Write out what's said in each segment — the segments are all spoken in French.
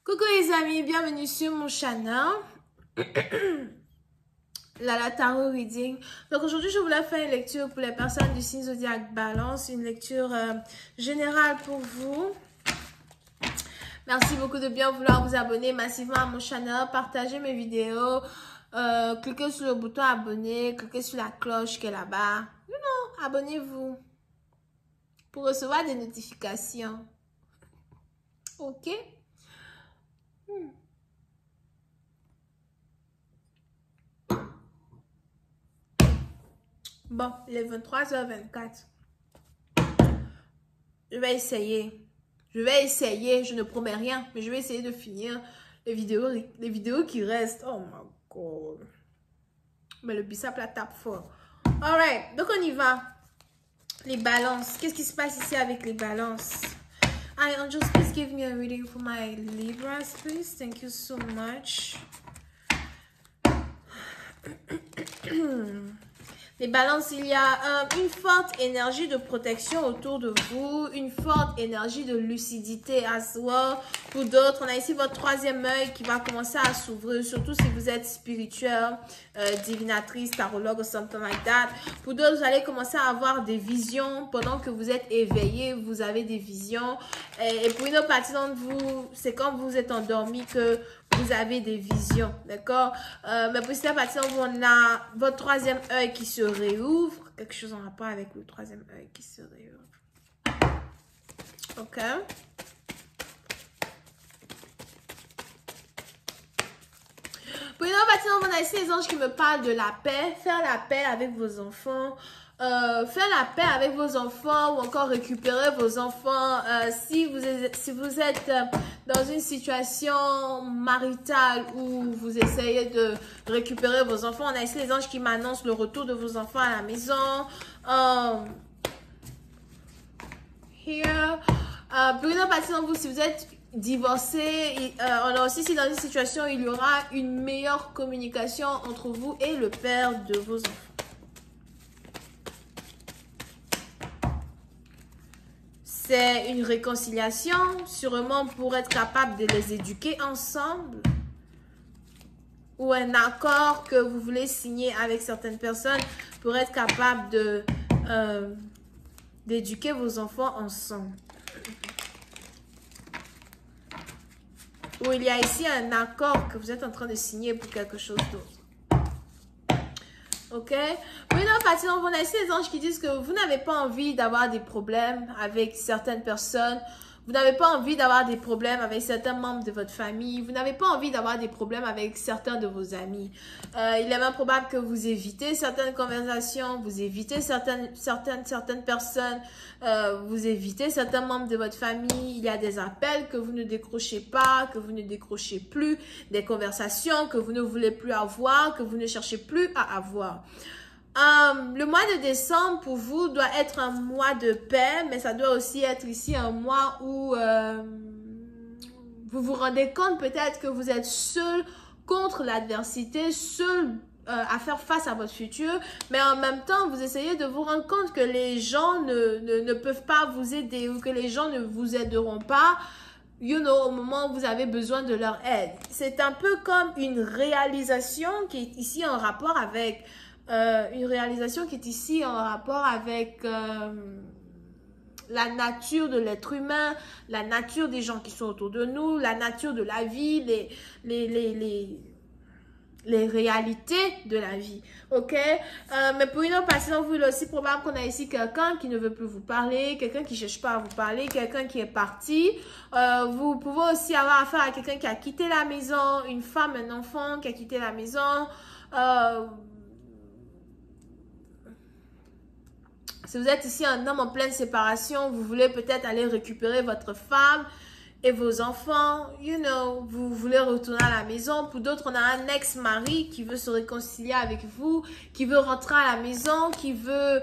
Coucou les amis, bienvenue sur mon channel Lala Tarot Reading. Donc aujourd'hui je voulais faire une lecture pour les personnes du signe zodiaque Balance, une lecture générale pour vous. Merci beaucoup de bien vouloir vous abonner massivement à mon channel, partager mes vidéos, cliquez sur le bouton abonner, cliquez sur la cloche qui est là-bas. Abonnez-vous pour recevoir des notifications. Ok? Bon, il est 23h24. Je vais essayer. Je ne promets rien, mais je vais essayer de finir les vidéos qui restent. Oh my god. Mais le bicep la tape fort. Alright, donc on y va. Les balances. Qu'est-ce qui se passe ici avec les balances? Hi, Angels, please give me a reading for my Libras, please. Thank you so much. Les balances, il y a une forte énergie de protection autour de vous, une forte énergie de lucidité as well. Pour d'autres, on a ici votre troisième œil qui va commencer à s'ouvrir, surtout si vous êtes spirituel, divinatrice, tarologue ou something like that. Pour d'autres, vous allez commencer à avoir des visions pendant que vous êtes éveillé, vous avez des visions. Et pour une autre partie d'entre vous, c'est quand vous êtes endormi que vous avez des visions, d'accord? Mais pour cette partie, on a votre troisième œil qui se réouvre. Quelque chose en rapport avec le troisième œil qui se réouvre. Ok? Pour une autre partie, on a ici les anges qui me parlent de la paix. Faire la paix avec vos enfants. Faire la paix avec vos enfants ou encore récupérer vos enfants si vous êtes dans une situation maritale où vous essayez de récupérer vos enfants. On a ici les anges qui m'annoncent le retour de vos enfants à la maison. Pour une autre partie d'entre vous, si vous êtes divorcé, on a aussi si dans une situation où il y aura une meilleure communication entre vous et le père de vos enfants. C'est une réconciliation, sûrement pour être capable de les éduquer ensemble. Ou un accord que vous voulez signer avec certaines personnes pour être capable de d'éduquer vos enfants ensemble. Ou il y a ici un accord que vous êtes en train de signer pour quelque chose d'autre. Ok? Oui, non, partie, on a ici les anges qui disent que vous n'avez pas envie d'avoir des problèmes avec certaines personnes. Vous n'avez pas envie d'avoir des problèmes avec certains membres de votre famille. Vous n'avez pas envie d'avoir des problèmes avec certains de vos amis. Il est même probable que vous évitez certaines conversations, vous évitez certaines personnes, vous évitez certains membres de votre famille. Il y a des appels que vous ne décrochez pas, que vous ne décrochez plus, des conversations que vous ne voulez plus avoir, que vous ne cherchez plus à avoir. Le mois de décembre pour vous doit être un mois de paix, mais ça doit aussi être ici un mois où vous vous rendez compte peut-être que vous êtes seul contre l'adversité, seul à faire face à votre futur, mais en même temps vous essayez de vous rendre compte que les gens ne peuvent pas vous aider ou que les gens ne vous aideront pas. Au moment où vous avez besoin de leur aide. C'est un peu comme une réalisation qui est ici en rapport avec la nature de l'être humain, la nature des gens qui sont autour de nous, la nature de la vie, les réalités de la vie, ok? Mais pour une autre personne, vous, il est aussi probable qu'on a ici quelqu'un qui ne veut plus vous parler, quelqu'un qui ne cherche pas à vous parler, quelqu'un qui est parti. Vous pouvez aussi avoir affaire à quelqu'un qui a quitté la maison, une femme, un enfant qui a quitté la maison. Si vous êtes ici un homme en pleine séparation, vous voulez peut-être aller récupérer votre femme et vos enfants, vous voulez retourner à la maison. Pour d'autres, on a un ex-mari qui veut se réconcilier avec vous, qui veut rentrer à la maison, qui veut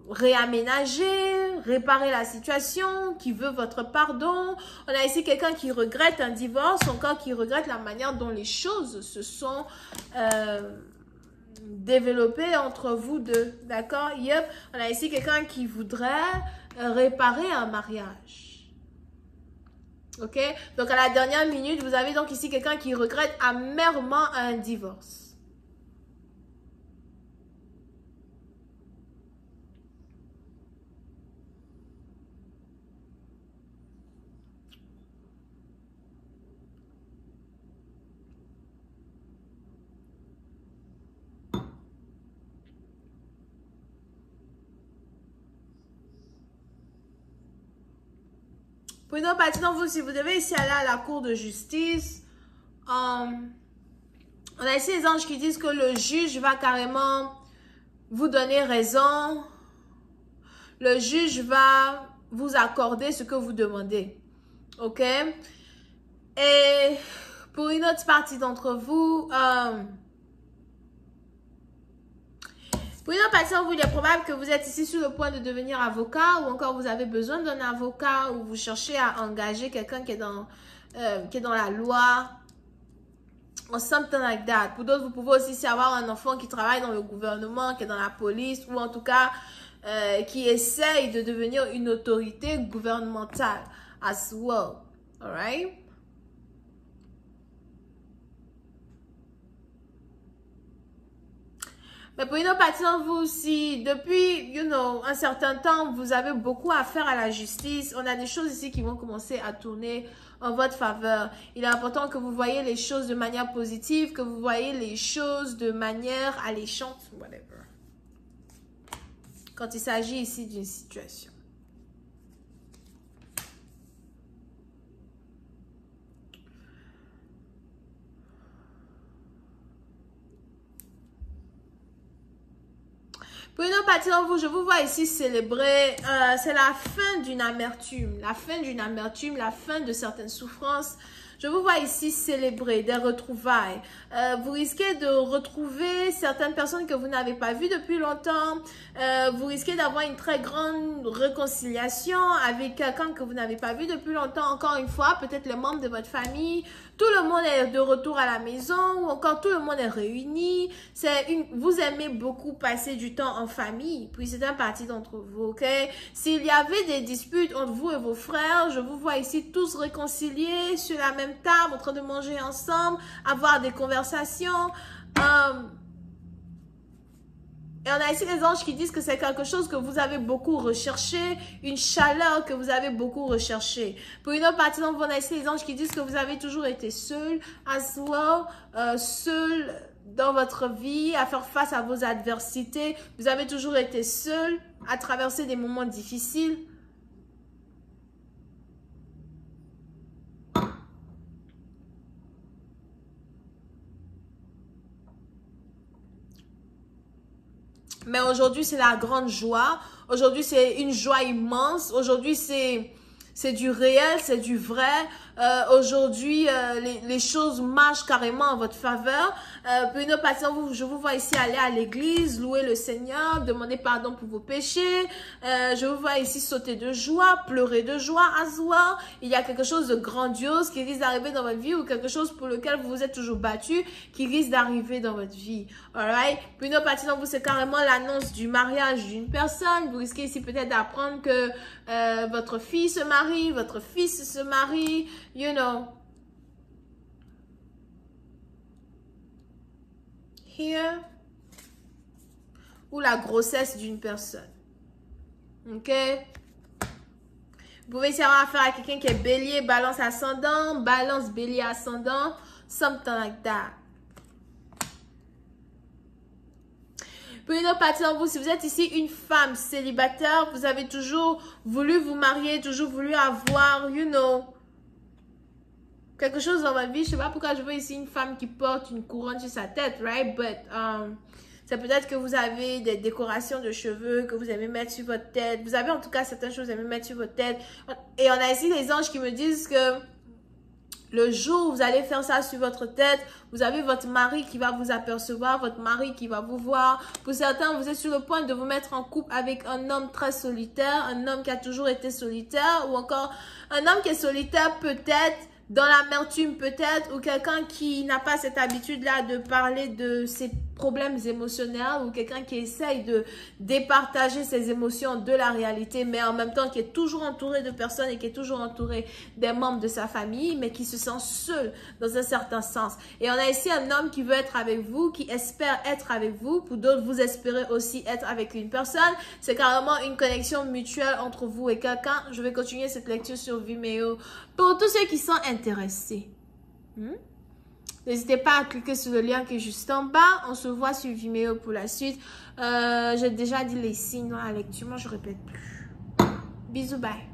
réaménager, réparer la situation, qui veut votre pardon. On a ici quelqu'un qui regrette un divorce, encore qui regrette la manière dont les choses se sont développées entre vous deux, d'accord? Yep. On a ici quelqu'un qui voudrait réparer un mariage. Ok? Donc, à la dernière minute, vous avez donc ici quelqu'un qui regrette amèrement un divorce. Pour une autre partie d'entre vous, si vous devez ici aller à la cour de justice, on a ici les anges qui disent que le juge va carrément vous donner raison. Le juge va vous accorder ce que vous demandez. Ok? Et pour une autre partie d'entre vous, pour une autre partie d'entre vous, il est probable que vous êtes ici sur le point de devenir avocat ou encore vous avez besoin d'un avocat ou vous cherchez à engager quelqu'un qui est dans la loi. Or something like that. Pour d'autres, vous pouvez aussi avoir un enfant qui travaille dans le gouvernement, qui est dans la police ou en tout cas qui essaye de devenir une autorité gouvernementale as well. Alright? Mais pour une autre partie d'entre vous aussi, depuis, un certain temps, vous avez beaucoup à faire à la justice. On a des choses ici qui vont commencer à tourner en votre faveur. Il est important que vous voyez les choses de manière positive, que vous voyez les choses de manière alléchante, whatever. Quand il s'agit ici d'une situation. Pour une autre partie d'entre vous, je vous vois ici célébrer, c'est la fin d'une amertume, la fin de certaines souffrances. Je vous vois ici célébrer des retrouvailles. Vous risquez de retrouver certaines personnes que vous n'avez pas vues depuis longtemps. Vous risquez d'avoir une très grande réconciliation avec quelqu'un que vous n'avez pas vu depuis longtemps. Encore une fois, peut-être les membres de votre famille. Tout le monde est de retour à la maison ou encore tout le monde est réuni. Vous aimez beaucoup passer du temps en famille. Puis c'est un parti d'entre vous, ok? S'il y avait des disputes entre vous et vos frères, je vous vois ici tous réconciliés sur la même table, en train de manger ensemble, avoir des conversations. Et on a ici les anges qui disent que c'est quelque chose que vous avez beaucoup recherché, une chaleur que vous avez beaucoup recherché. Pour une autre partie, donc, on a ici les anges qui disent que vous avez toujours été seul, as well, seul dans votre vie, à faire face à vos adversités. Vous avez toujours été seul, à traverser des moments difficiles. Mais aujourd'hui, c'est la grande joie. Aujourd'hui, c'est une joie immense. Aujourd'hui, c'est du réel, c'est du vrai. Aujourd'hui, les choses marchent carrément en votre faveur. Pour une autre partie, je vous vois ici aller à l'église, louer le Seigneur, demander pardon pour vos péchés. Je vous vois ici sauter de joie, pleurer de joie, as well. Il y a quelque chose de grandiose qui risque d'arriver dans votre vie ou quelque chose pour lequel vous vous êtes toujours battu qui risque d'arriver dans votre vie. Alright? Pour une autre partie d'entre vous, c'est carrément l'annonce du mariage d'une personne. Vous risquez ici peut-être d'apprendre que votre fille se marie, votre fils se marie. You know, here, ou la grossesse d'une personne. Ok? Vous pouvez essayer avoir affaire à quelqu'un qui est bélier, balance ascendant, balance bélier ascendant, something like that. Pour une autre partie d'entre vous, si vous êtes ici une femme célibataire, vous avez toujours voulu vous marier, toujours voulu avoir, quelque chose dans votre vie. Je sais pas pourquoi je vois ici une femme qui porte une couronne sur sa tête, right? But, c'est peut-être que vous avez des décorations de cheveux que vous aimez mettre sur votre tête. Vous avez en tout cas certaines choses que vous aimez mettre sur votre tête. Et on a ici les anges qui me disent que le jour où vous allez faire ça sur votre tête, vous avez votre mari qui va vous apercevoir, votre mari qui va vous voir. Pour certains, vous êtes sur le point de vous mettre en couple avec un homme très solitaire, un homme qui a toujours été solitaire ou encore un homme qui est solitaire peut-être, dans l'amertume peut-être, ou quelqu'un qui n'a pas cette habitude-là de parler de ses problèmes émotionnels ou quelqu'un qui essaye de départager ses émotions de la réalité, mais en même temps qui est toujours entouré de personnes et qui est toujours entouré des membres de sa famille, mais qui se sent seul dans un certain sens. Et on a ici un homme qui veut être avec vous, qui espère être avec vous. Pour d'autres, vous espérez aussi être avec une personne. C'est carrément une connexion mutuelle entre vous et quelqu'un. Je vais continuer cette lecture sur Vimeo pour tous ceux qui sont intéressés. N'hésitez pas à cliquer sur le lien qui est juste en bas. On se voit sur Vimeo pour la suite. J'ai déjà dit les signes dans la lecture. Moi, je répète plus. Bisous, bye.